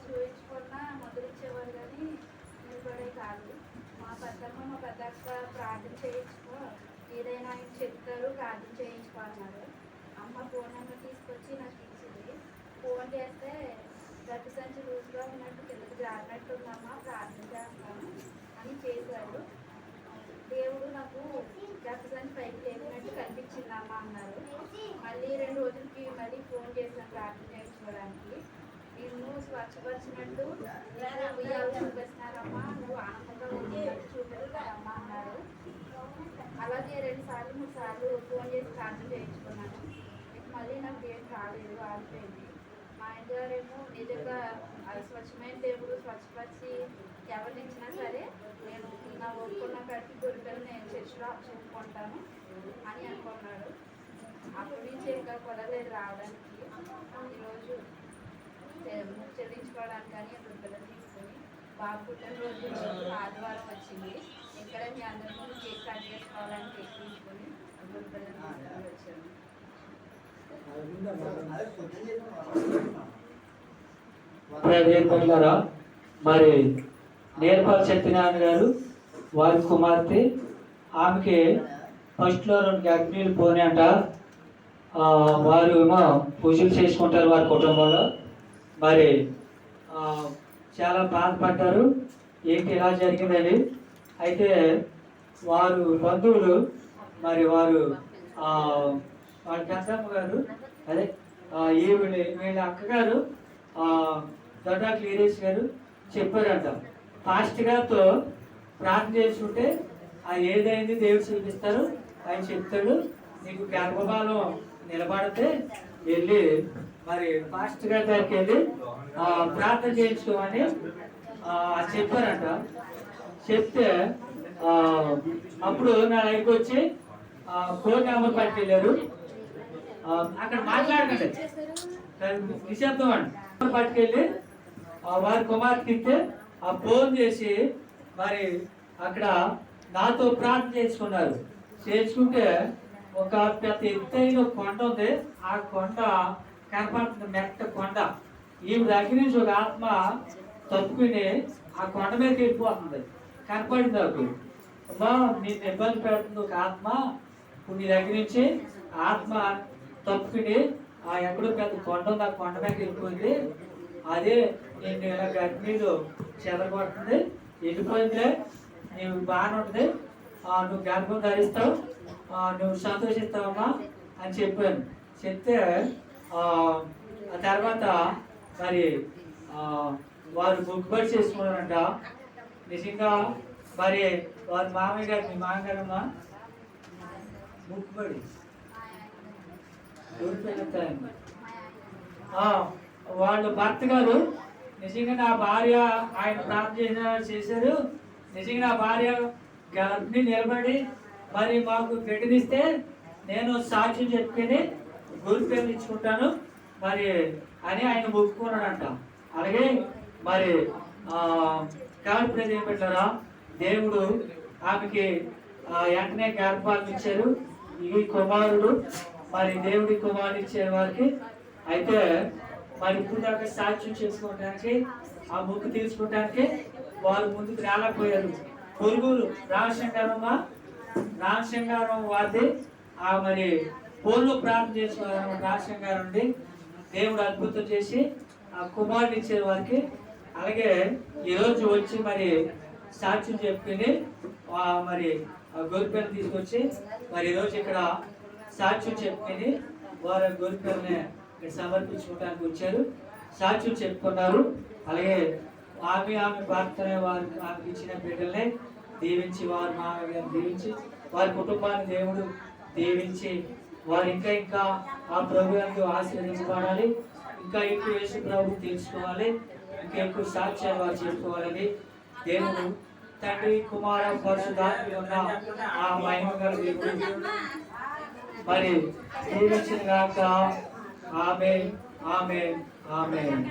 చూపించుకున్నా మొదలుచ్చేవారు కానీ నిలబడే కాదు. మా పెద్దమ్మ మా పెద్దక్క ప్రార్థన చేయించుకో, ఏదైనా ఆయన చెప్తారు, ప్రార్థన చేయించుకోన్నారు. అమ్మ ఫోన్ నెంబర్ తీసుకొచ్చి నాకు ఇచ్చింది. ఫోన్ చేస్తే గట్టి సంచి లూజ్గా ఉన్నట్టు కిందకి జారినట్టు ఉందమ్మా, ప్రార్థన చేస్తాను అని చేశారు. దేవుడు నాకు గట్టి సంచి పైకి లేపినట్టు కనిపించిందమ్మా అన్నారు. మళ్ళీ 2 రోజులకి మళ్ళీ ఫోన్ చేశాను ప్రార్థన చేయించుకోవడానికి. నిన్ను స్వచ్ఛపరిచినట్టు ఉయ్యాలు చూపిస్తున్నారమ్మా, నువ్వు ఆనందంగా ఉండేటట్టు చూపిస్తారమ్మా అన్నారు. అలాగే 2 సార్లు 3 సార్లు ఫోన్ చేసి ప్రార్థన చేయించుకున్నాను. మళ్ళీ నాకు ఏం రాలేదు, ఆగిపోయింది. మా ఆయన గారేమో నిజంగా అది స్వచ్ఛమైన దేవుడు స్వచ్ఛపరిచి ఎవరిని ఇచ్చినా సరే నేను నా ఒప్పుకున్న కాడికి గురికలు నేను చర్చిలో చెప్పుకుంటాను అని అనుకున్నాడు. అప్పటి నుంచి ఇంకా కుదరలేదు రావడానికి. ఈరోజు చెల్లించుకోవడానికి కానీ గురికలు తీసుకుని బాబు పుట్టినరోజు ఆదివారం వచ్చింది. ఇక్కడ మీ అందరి ముందు కేక్ కట్ చేసుకోవాలని కేక్ తీసుకుని గురికలు తీసుకుని వచ్చాను. మరి నేర్పాల్ సత్యనారాయణ గారు వారి కుమార్తె, ఆమెకి ఫస్ట్లో 2 అగ్నిలు పోనాయంట. వారు ఏమో పూజలు చేసుకుంటారు వారి కుటుంబంలో. మరి చాలా బాధపడ్డారు, ఏంటి ఇలా జరిగిందని. అయితే వారు బంధువులు మరి వారు వాళ్ళ పెద్దమ్మ గారు అదే వీళ్ళ అక్కగారు దొడ్డా క్లియరేష్ గారు చెప్పారంట, ఫాస్ట్ గారితో ప్రార్థన చేసుకుంటే ఏదైంది దేవుడు చూపిస్తారు, ఆయన చెప్తాడు, నీకు గర్భపాలం నిలబడితే వెళ్ళి మరి ఫాస్ట్ గారి దగ్గరికి వెళ్ళి ప్రార్థన చేయించుకోమని చెప్పారంట. చెప్తే అప్పుడు నా దగ్గరికి వచ్చి ఫోన్ నెంబర్ పట్టుకెళ్ళారు. అక్కడ మాట్లాడకండి, నిశ్శబ్దం అండి. పట్టుకెళ్ళి వారి కుమార్తెకి ఇస్తే ఫోన్ చేసి మరి అక్కడ నాతో ప్రార్థన చేసుకున్నారు. చేసుకుంటే ఒక పెద్ద ఎత్తైన కొండ ఉంది, ఆ కొండ కనపడుతుంది, మెట్ట కొండ. ఈమె దగ్గర నుంచి ఒక ఆత్మ తప్పుకుని ఆ కొండ మీదకి వెళ్ళిపోతుంది. కనపడింది నాకు, అమ్మా నేను ఇబ్బంది పెడుతుంది ఒక ఆత్మ, నీ దగ్గర నుంచి ఆత్మ తప్పుకుని ఎక్కడో పెద్ద కొండ ఉంది, ఆ కొండ మీద వెళ్ళిపోయింది. అదే నేను ఇలా గర్భిణీలు చెదరగొడుతుంది, వెళ్ళిపోయిందే, నీవు బాగానే ఉంటుంది, నువ్వు గర్భం ధరిస్తావు, నువ్వు సంతోషిస్తావమ్మా అని చెప్పాను. చెప్తే ఆ తర్వాత మరి వారు బుక్బడి చేసుకున్నారంట. నిజంగా మరి వారి మామయ్య గారు, మీ మామగారమ్మా బుక్బడి వాళ్ళ భర్త గారు నిజంగా నా భార్య ఆయన ప్రార్థన చేశారు, నిజంగా నా భార్య గర్భిణి నిలబడి మరి మాకు బిడ్డనిస్తే నేను సాక్ష్యం చెప్పుకొని గురి పేరు ఇచ్చుకుంటాను మరి అని ఆయన ఒప్పుకున్నాడంట. అలాగే మరి కాబట్టి ఏం పెట్టారా, దేవుడు ఆమెకి వెంటనే గర్భాలను ఇచ్చారు. ఈ కుమారుడు మరి దేవుడి కుమారుడు ఇచ్చే వారికి. అయితే మరి ఇప్పుడు దాకా సాక్ష్యం చేసుకోవడానికి ఆ బుక్ తీసుకోవడానికి వారు ముందుకు రాలేకపోయారు. పొరుగురు రామశంగారం వారిది మరి ఫోన్లో ప్రార్థన చేసుకోవాలి. రామశంగారం ఉండి దేవుడు అద్భుతం చేసి ఆ కుమారుడు ఇచ్చే వారికి. అలాగే ఈరోజు వచ్చి మరి సాక్ష్యం చెప్పుకుని మరి గొర్రెపిల్లని తీసుకొచ్చి మరి ఈరోజు ఇక్కడ సాక్ష్యం చెప్పుకుని వారి గొర్రెపిల్లని ఇక్కడ సమర్పించుకోవడానికి వచ్చారు, సాక్ష్యం చెప్పుకున్నారు. అలాగే ఆమె భర్తనే వారికి ఆమెకి ఇచ్చిన బిడ్డల్ని దీవించి వారి మామగారిని దీవించి వారి కుటుంబాన్ని దేవుడు దీవించి వారు ఇంకా ఆ ప్రభువులకు ఆశీర్వదించబడాలి, ఇంకా ఎక్కువ యేసు ప్రభు తెలుసుకోవాలి, ఇంకా ఎక్కువ సాక్ష్యాలు వారు చెప్పుకోవాలని దేవుడు తండ్రి కుమార పరిశుద్ధాత్మ ఉన్న ఆ మహిమ గల దేవుడు మరి దీవించిన గాక. ఆమేన్, ఆమేన్, ఆమేన్.